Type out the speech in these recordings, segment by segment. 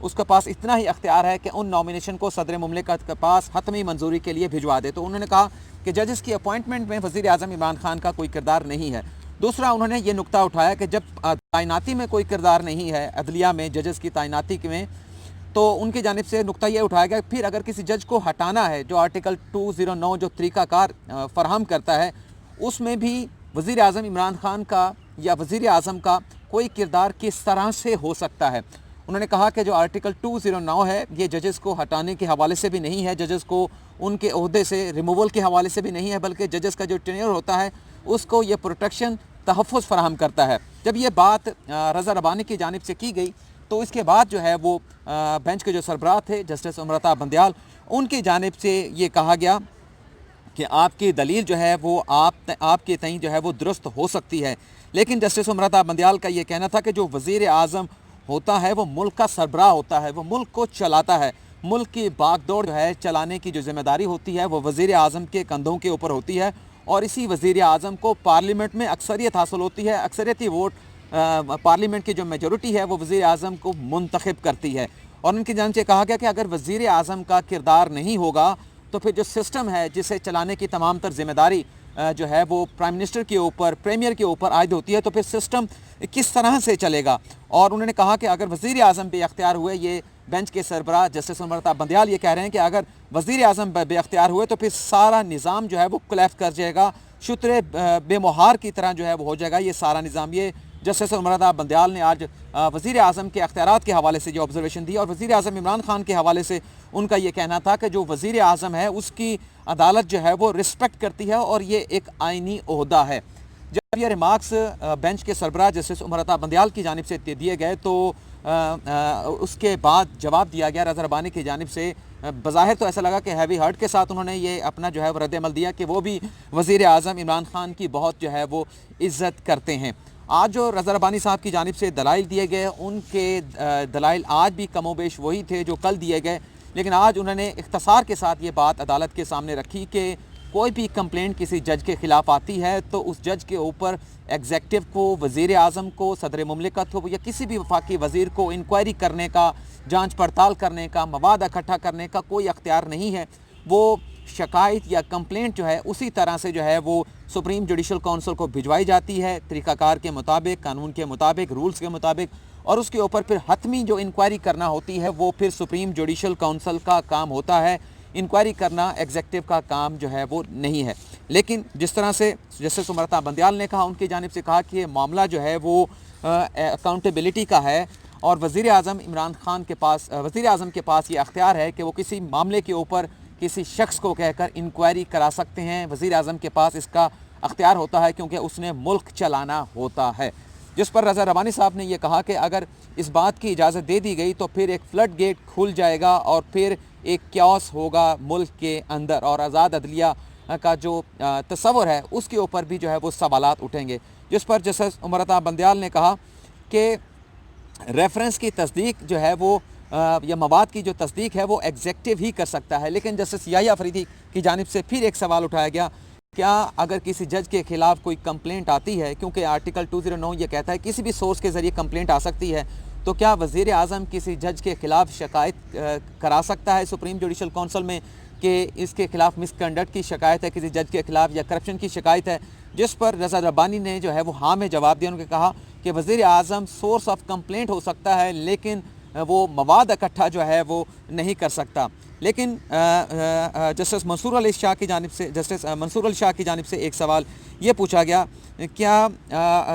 اس کے پاس اتنا ہی اختیار ہے کہ ان نامینیشن کو صدر مملکت کے پاس حتمی منظوری کے لیے بھجوا دے۔ تو انہوں نے کہا کہ ججز کی اپوائنٹمنٹ میں وزیر اعظم عمران خان کا کوئی کردار نہیں ہے۔ دوسرا انہوں نے یہ نقطہ اٹھایا کہ جب تعیناتی میں کوئی کردار نہیں ہے عدلیہ میں ججز کی تعیناتی میں، تو ان کی جانب سے نقطہ یہ اٹھایا گیا پھر اگر کسی جج کو ہٹانا ہے جو آرٹیکل 209 جو طریقہ کار فراہم کرتا ہے، اس میں بھی وزیر اعظم عمران خان کا یا وزیر اعظم کا کوئی کردار کس طرح سے ہو سکتا ہے۔ انہوں نے کہا کہ جو آرٹیکل 209 ہے یہ ججز کو ہٹانے کے حوالے سے بھی نہیں ہے، ججز کو ان کے عہدے سے ریموول کے حوالے سے بھی نہیں ہے، بلکہ ججز کا جو ٹینیور ہوتا ہے اس کو یہ پروٹیکشن تحفظ فراہم کرتا ہے۔ جب یہ بات رضا ربانی کی جانب سے کی گئی تو اس کے بعد جو ہے وہ بینچ کے جو سربراہ تھے جسٹس امرتا بندیال، ان کی جانب سے یہ کہا گیا کہ آپ کی دلیل جو ہے وہ آپ کے تئیں جو ہے وہ درست ہو سکتی ہے، لیکن جسٹس امرتا بندیال کا یہ کہنا تھا کہ جو وزیر اعظم ہوتا ہے وہ ملک کا سربراہ ہوتا ہے، وہ ملک کو چلاتا ہے، ملک کی باغ دوڑ جو ہے چلانے کی جو ذمہ داری ہوتی ہے وہ وزیر اعظم کے کندھوں کے اوپر ہوتی ہے، اور اسی وزیر اعظم کو پارلیمنٹ میں اکثریت حاصل ہوتی ہے، اکثریتی ووٹ پارلیمنٹ کی جو میجورٹی ہے وہ وزیر اعظم کو منتخب کرتی ہے۔ اور ان کی جانب سے کہا گیا کہ اگر وزیر اعظم کا کردار نہیں ہوگا تو پھر جو سسٹم ہے جسے چلانے کی تمام تر ذمہ داری جو ہے وہ پرائم منسٹر کے اوپر، پریمیئر کے اوپر عائد ہوتی ہے، تو پھر سسٹم کس طرح سے چلے گا۔ اور انہوں نے کہا کہ اگر وزیر اعظم بے اختیار ہوئے، یہ بینچ کے سربراہ جسٹس امرتا بندیال یہ کہہ رہے ہیں کہ اگر وزیر اعظم بے اختیار ہوئے تو پھر سارا نظام جو ہے وہ کولیپس کر جائے گا، شتر بے مہار کی طرح جو ہے وہ ہو جائے گا یہ سارا نظام۔ یہ جسٹس امرتا بندیال نے آج وزیر اعظم کے اختیارات کے حوالے سے جو آبزرویشن دی، اور وزیر اعظم عمران خان کے حوالے سے ان کا یہ کہنا تھا کہ جو وزیر اعظم ہے اس کی عدالت جو ہے وہ رسپیکٹ کرتی ہے اور یہ ایک آئینی عہدہ ہے۔ جب یہ ریمارکس بینچ کے سربراہ جسٹس امرتا بندیال کی جانب سے دیے گئے تو اس کے بعد جواب دیا گیا رضا ربانی کی جانب سے۔ بظاہر تو ایسا لگا کہ ہیوی ہارٹ کے ساتھ انہوں نے یہ اپنا جو ہے وہ رد عمل دیا کہ وہ بھی وزیر اعظم عمران خان کی بہت جو ہے وہ عزت کرتے ہیں۔ آج جو رضا ربانی صاحب کی جانب سے دلائل دیے گئے، ان کے دلائل آج بھی کم و بیش وہی تھے جو کل دیے گئے، لیکن آج انہوں نے اختصار کے ساتھ یہ بات عدالت کے سامنے رکھی کہ کوئی بھی کمپلینٹ کسی جج کے خلاف آتی ہے تو اس جج کے اوپر ایگزیکٹو کو، وزیر اعظم کو، صدر مملکت کو یا کسی بھی وفاقی وزیر کو انکوائری کرنے کا، جانچ پڑتال کرنے کا، مواد اکٹھا کرنے کا کوئی اختیار نہیں ہے۔ وہ شکایت یا کمپلینٹ جو ہے اسی طرح سے جو ہے وہ سپریم جوڈیشل کونسل کو بھجوائی جاتی ہے طریقہ کار کے مطابق، قانون کے مطابق، رولز کے مطابق، اور اس کے اوپر پھر حتمی جو انکوائری کرنا ہوتی ہے وہ پھر سپریم جوڈیشل کونسل کا کام ہوتا ہے۔ انکوائری کرنا ایگزیکٹو کا کام جو ہے وہ نہیں ہے۔ لیکن جس طرح سے جسٹس امرتا بندیال نے کہا، ان کی جانب سے کہا کہ یہ معاملہ جو ہے وہ اکاؤنٹیبلٹی کا ہے، اور وزیر اعظم عمران خان کے پاس، وزیر اعظم کے پاس یہ اختیار ہے کہ وہ کسی معاملے کے اوپر کسی شخص کو کہہ کر انکوائری کرا سکتے ہیں۔ وزیر اعظم کے پاس اس کا اختیار ہوتا ہے کیونکہ اس نے ملک چلانا ہوتا ہے۔ جس پر رضا ربانی صاحب نے یہ کہا کہ اگر اس بات کی اجازت دے دی گئی تو پھر ایک فلڈ گیٹ کھل جائے گا اور پھر ایک کیوس ہوگا ملک کے اندر، اور آزاد عدلیہ کا جو تصور ہے اس کے اوپر بھی جو ہے وہ سوالات اٹھیں گے۔ جس پر جسٹس امرتا بندیال نے کہا کہ ریفرنس کی تصدیق جو ہے وہ یا مواد کی جو تصدیق ہے وہ ایگزیکٹو ہی کر سکتا ہے، لیکن جسٹس یحییٰ افریدی کی جانب سے پھر ایک سوال اٹھایا گیا، کیا اگر کسی جج کے خلاف کوئی کمپلینٹ آتی ہے، کیونکہ آرٹیکل 209 یہ کہتا ہے کسی بھی سورس کے ذریعے کمپلینٹ آ سکتی ہے، تو کیا وزیر اعظم کسی جج کے خلاف شکایت کرا سکتا ہے سپریم جوڈیشل کونسل میں کہ اس کے خلاف مس کنڈکٹ کی شکایت ہے، کسی جج کے خلاف یا کرپشن کی شکایت ہے؟ جس پر رضا ربانی نے جو ہے وہ ہاں میں جواب دیا۔ انہوں نے کہا کہ وزیر اعظم سورس آف کمپلینٹ ہو سکتا ہے لیکن وہ مواد اکٹھا جو ہے وہ نہیں کر سکتا۔ لیکن جسٹس منصور علی شاہ کی جانب سے ایک سوال یہ پوچھا گیا، کیا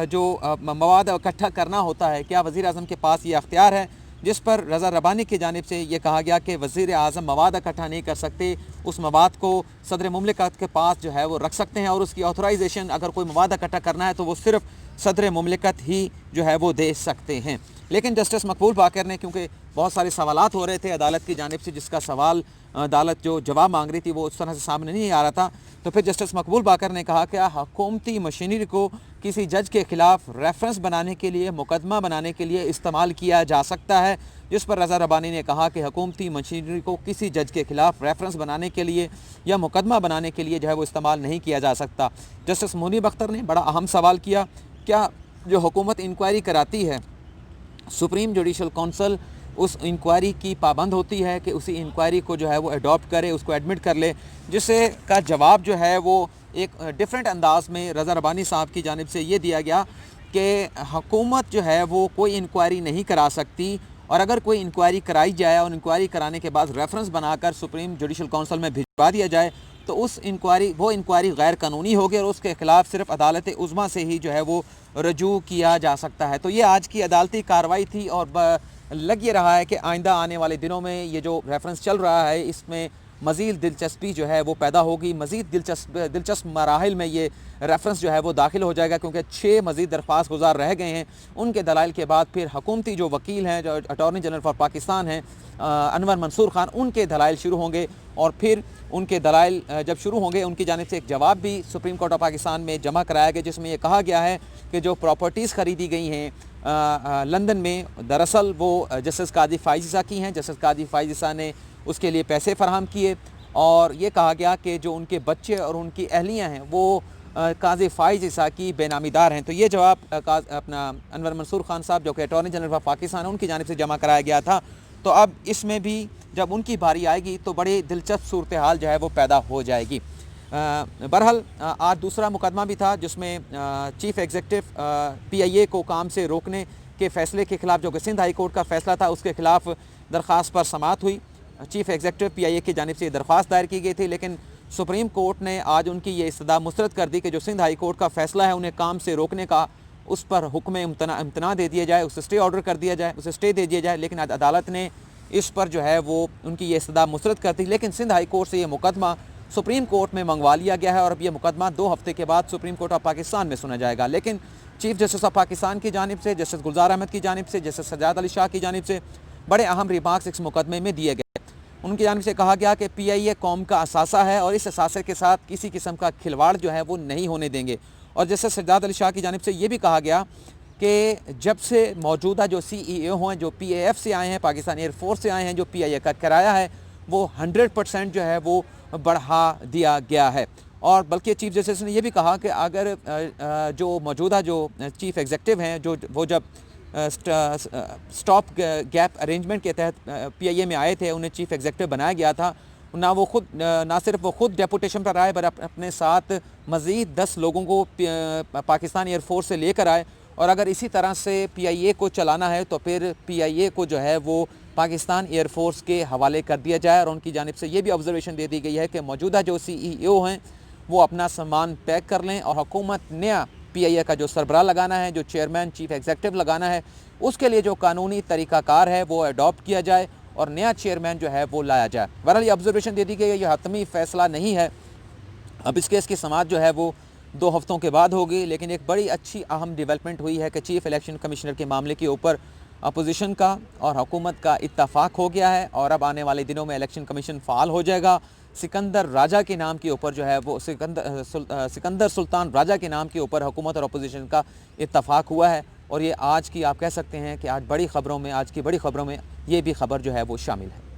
جو مواد اکٹھا کرنا ہوتا ہے کیا وزیر اعظم کے پاس یہ اختیار ہے؟ جس پر رضا ربانی کی جانب سے یہ کہا گیا کہ وزیر اعظم مواد اکٹھا نہیں کر سکتے، اس مواد کو صدر مملکت کے پاس جو ہے وہ رکھ سکتے ہیں، اور اس کی آتھورائزیشن اگر کوئی مواد اکٹھا کرنا ہے تو وہ صرف صدر مملکت ہی جو ہے وہ دے سکتے ہیں۔ لیکن جسٹس مقبول باقر نے، کیونکہ بہت سارے سوالات ہو رہے تھے عدالت کی جانب سے جس کا سوال عدالت جو جواب مانگ رہی تھی وہ اس طرح سے سامنے نہیں آ رہا تھا، تو پھر جسٹس مقبول باقر نے کہا کہ حکومتی مشینری کو کسی جج کے خلاف ریفرنس بنانے کے لیے، مقدمہ بنانے کے لیے استعمال کیا جا سکتا ہے۔ جس پر رضا ربانی نے کہا کہ حکومتی مشینری کو کسی جج کے خلاف ریفرنس بنانے کے لیے یا مقدمہ بنانے کے لیے جو ہے وہ استعمال نہیں کیا جا سکتا۔ جسٹس منیب اختر نے بڑا اہم سوال کیا، کیا جو حکومت انکوائری کراتی ہے سپریم جوڈیشل کونسل اس انکوائری کی پابند ہوتی ہے کہ اسی انکوائری کو جو ہے وہ اڈاپٹ کرے، اس کو ایڈمٹ کر لے، جس سے کا جواب جو ہے وہ ایک ڈیفرنٹ انداز میں رضا ربانی صاحب کی جانب سے یہ دیا گیا کہ حکومت جو ہے وہ کوئی انکوائری نہیں کرا سکتی، اور اگر کوئی انکوائری کرائی جائے اور انکوائری کرانے کے بعد ریفرنس بنا کر سپریم جوڈیشل کونسل میں بھجوا دیا جائے تو اس انکوائری غیر قانونی ہوگی اور اس کے خلاف صرف عدالت عظمیٰ سے ہی جو ہے وہ رجوع کیا جا سکتا ہے۔ تو یہ آج کی عدالتی کارروائی تھی، اور لگ یہ رہا ہے کہ آئندہ آنے والے دنوں میں یہ جو ریفرنس چل رہا ہے اس میں مزید دلچسپی جو ہے وہ پیدا ہوگی، مزید دلچسپ مراحل میں یہ ریفرنس جو ہے وہ داخل ہو جائے گا، کیونکہ 6 مزید درخواست گزار رہ گئے ہیں۔ ان کے دلائل کے بعد پھر حکومتی جو وکیل ہیں، جو اٹارنی جنرل فار پاکستان ہیں انور منصور خان، ان کے دلائل شروع ہوں گے، اور پھر ان کے دلائل جب شروع ہوں گے ان کی جانب سے ایک جواب بھی سپریم کورٹ آف پاکستان میں جمع کرایا گیا، جس میں یہ کہا گیا ہے کہ جو پراپرٹیز خریدی گئی ہیں لندن میں، دراصل وہ جسٹس قاضی فائز عیسیٰ کی ہیں۔ جسٹس قاضی فائز عیسیٰ نے اس کے لیے پیسے فراہم کیے، اور یہ کہا گیا کہ جو ان کے بچے اور ان کی اہلیاں ہیں وہ قاضی فائز عیسیٰ کی بے نامی دار ہیں۔ تو یہ جواب اپنا انور منصور خان صاحب جو کہ اٹارنی جنرل آف پاکستان ہیں ان کی جانب سے جمع کرایا گیا تھا۔ تو اب اس میں بھی جب ان کی باری آئے گی تو بڑی دلچسپ صورتحال جو ہے وہ پیدا ہو جائے گی۔ بہرحال آج دوسرا مقدمہ بھی تھا جس میں چیف ایگزیکٹو پی آئی اے کو کام سے روکنے کے فیصلے کے خلاف، جو کہ سندھ ہائی کورٹ کا فیصلہ تھا، اس کے خلاف درخواست پر سماعت ہوئی۔ چیف ایگزیکٹو پی آئی اے کی جانب سے یہ درخواست دائر کی گئی تھی، لیکن سپریم کورٹ نے آج ان کی یہ استدعا مسترد کر دی کہ جو سندھ ہائی کورٹ کا فیصلہ ہے انہیں کام سے روکنے کا، اس پر حکم امتناع دے دیا جائے، اسے اسٹے آرڈر کر دیا جائے، اسے اسٹے دے دیا جائے، لیکن عدالت نے اس پر جو ہے وہ ان کی یہ استدعا مسترد کر دی۔ لیکن سندھ ہائی کورٹ سے یہ مقدمہ سپریم کورٹ میں منگوا لیا گیا ہے، اور اب یہ مقدمہ 2 ہفتے کے بعد سپریم کورٹ آف پاکستان میں سنا جائے گا۔ لیکن چیف جسٹس آف پاکستان کی جانب سے، جسٹس گلزار احمد کی جانب سے، جسٹس سجاد علی شاہ کی جانب سے بڑے اہم ریمارکس اس مقدمے میں دیے گئے۔ ان کی جانب سے کہا گیا کہ پی آئی اے قوم کا اثاثہ ہے، اور اس اثاثے کے ساتھ کسی قسم کا کھلواڑ جو ہے وہ نہیں ہونے دیں گے۔ اور جسٹس سجاد علی شاہ کی جانب سے یہ بھی کہا گیا کہ جب سے موجودہ جو سی ای او ہیں، جو پی اے ایف سے آئے ہیں، پاکستان ایئر فورس سے آئے ہیں، جو پی آئی اے کا کرایہ ہے وہ 100% جو ہے وہ بڑھا دیا گیا ہے۔ اور بلکہ چیف جسٹس نے یہ بھی کہا کہ اگر جو موجودہ جو چیف ایگزیکٹو ہیں وہ جب سٹاپ گیپ ارینجمنٹ کے تحت پی آئی اے میں آئے تھے، انہیں چیف ایگزیکٹو بنایا گیا تھا، نہ صرف وہ خود ڈیپوٹیشن پر آئے بلکہ اپنے ساتھ مزید 10 لوگوں کو پاکستان ایئر فورس سے لے کر آئے، اور اگر اسی طرح سے پی آئی اے کو چلانا ہے تو پھر پی آئی اے کو جو ہے وہ پاکستان ایئر فورس کے حوالے کر دیا جائے۔ اور ان کی جانب سے یہ بھی آبزرویشن دے دی گئی ہے کہ موجودہ جو سی ای او ہیں وہ اپنا سامان پیک کر لیں، اور حکومت نیا پی آئی اے کا جو سربراہ لگانا ہے، جو چیئرمین چیف ایگزیکٹو لگانا ہے، اس کے لیے جو قانونی طریقہ کار ہے وہ اڈاپٹ کیا جائے اور نیا چیئرمین جو ہے وہ لایا جائے۔ بہرحال یہ آبزرویشن دے دی گئی ہے، یہ حتمی فیصلہ نہیں ہے، اب اس کیس کی سماعت جو ہے وہ 2 ہفتوں کے بعد ہوگی۔ لیکن ایک بڑی اچھی اہم ڈیولپمنٹ ہوئی ہے کہ چیف الیکشن کمشنر کے معاملے کے اوپر اپوزیشن کا اور حکومت کا اتفاق ہو گیا ہے، اور اب آنے والے دنوں میں الیکشن کمیشن فعال ہو جائے گا۔ سکندر راجہ کے نام کے اوپر جو ہے وہ سکندر سلطان راجہ کے نام کے اوپر حکومت اور اپوزیشن کا اتفاق ہوا ہے، اور یہ آج کی آپ کہہ سکتے ہیں کہ آج کی بڑی خبروں میں یہ بھی خبر جو ہے وہ شامل ہے۔